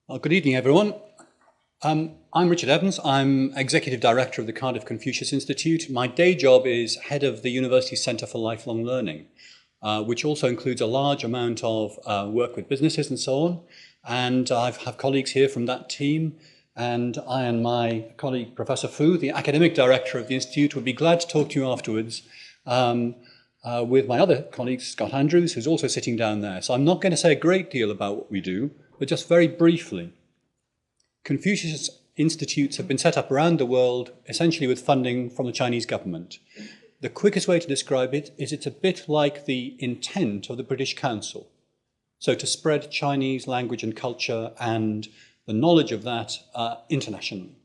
Well, good evening, everyone. I'm Richard Evans. I'm Executive Director of the Cardiff Confucius Institute. My day job is Head of the University Centre for Lifelong Learning, which also includes a large amount of work with businesses and so on. And I have colleagues here from that team. And I and my colleague, Professor Fu, the Academic Director of the Institute, would be glad to talk to you afterwards with my other colleague, Scott Andrews, who's also sitting down there. So I'm not going to say a great deal about what we do, but just very briefly. Confucius institutes have been set up around the world, essentially with funding from the Chinese government. The quickest way to describe it is it's a bit like the intent of the British Council. So to spread Chinese language and culture and the knowledge of that internationally.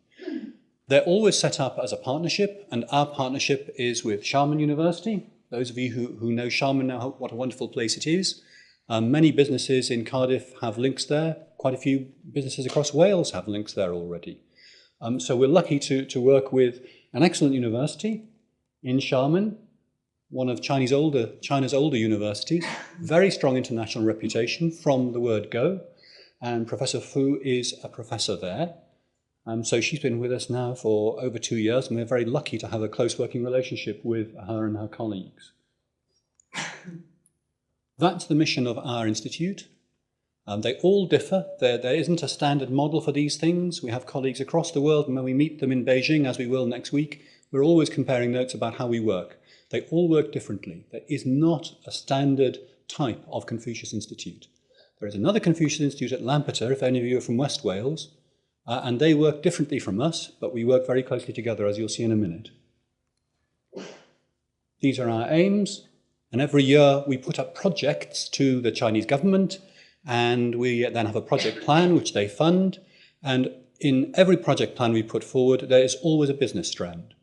They're always set up as a partnership, and our partnership is with Xiamen University. Those of you who know Xiamen know what a wonderful place it is. Many businesses in Cardiff have links there. Quite a few businesses across Wales have links there already. So we're lucky to work with an excellent university in Xiamen, one of China's older universities, very strong international reputation from the word go. And Professor Fu is a professor there. So she's been with us now for over 2 years, and we're very lucky to have a close working relationship with her and her colleagues. That's the mission of our institute. They all differ. There isn't a standard model for these things. We have colleagues across the world, and when we meet them in Beijing, as we will next week, we're always comparing notes about how we work. They all work differently. There is not a standard type of Confucius Institute. There is another Confucius Institute at Lampeter, if any of you are from West Wales, and they work differently from us, but we work very closely together, as you'll see in a minute. These are our aims. And every year we put up projects to the Chinese government, and we then have a project plan which they fund. And in every project plan we put forward, there is always a business strand.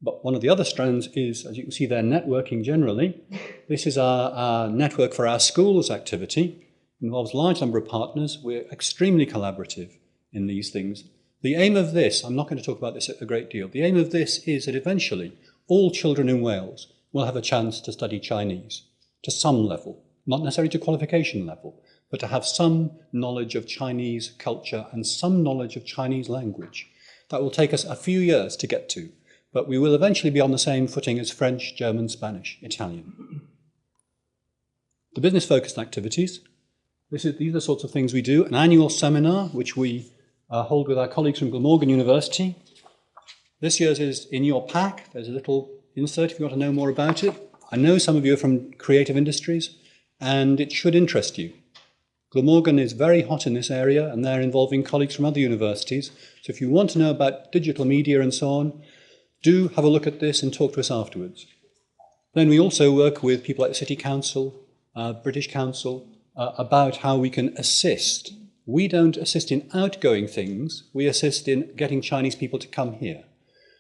But one of the other strands is, as you can see there, networking generally. This is our network for our schools activity. It involves a large number of partners. We're extremely collaborative in these things. The aim of this, I'm not going to talk about this a great deal, the aim of this is that eventually all children in Wales will have a chance to study Chinese to some level, not necessarily to qualification level, but to have some knowledge of Chinese culture and some knowledge of Chinese language. That will take us a few years to get to, but we will eventually be on the same footing as French, German, Spanish, Italian. The business-focused activities, these are the sorts of things we do. An annual seminar, which we hold with our colleagues from Glamorgan University. This year's is in your pack. There's a little insert if you want to know more about it. I know some of you are from creative industries, and it should interest you. Glamorgan is very hot in this area, and they're involving colleagues from other universities. So if you want to know about digital media and so on, do have a look at this and talk to us afterwards. Then we also work with people like the City Council, British Council, about how we can assist. We don't assist in outgoing things, we assist in getting Chinese people to come here.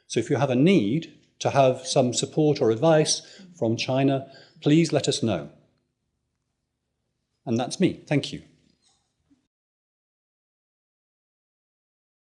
So if you have a need to have some support or advice from China, please let us know. And that's me. Thank you.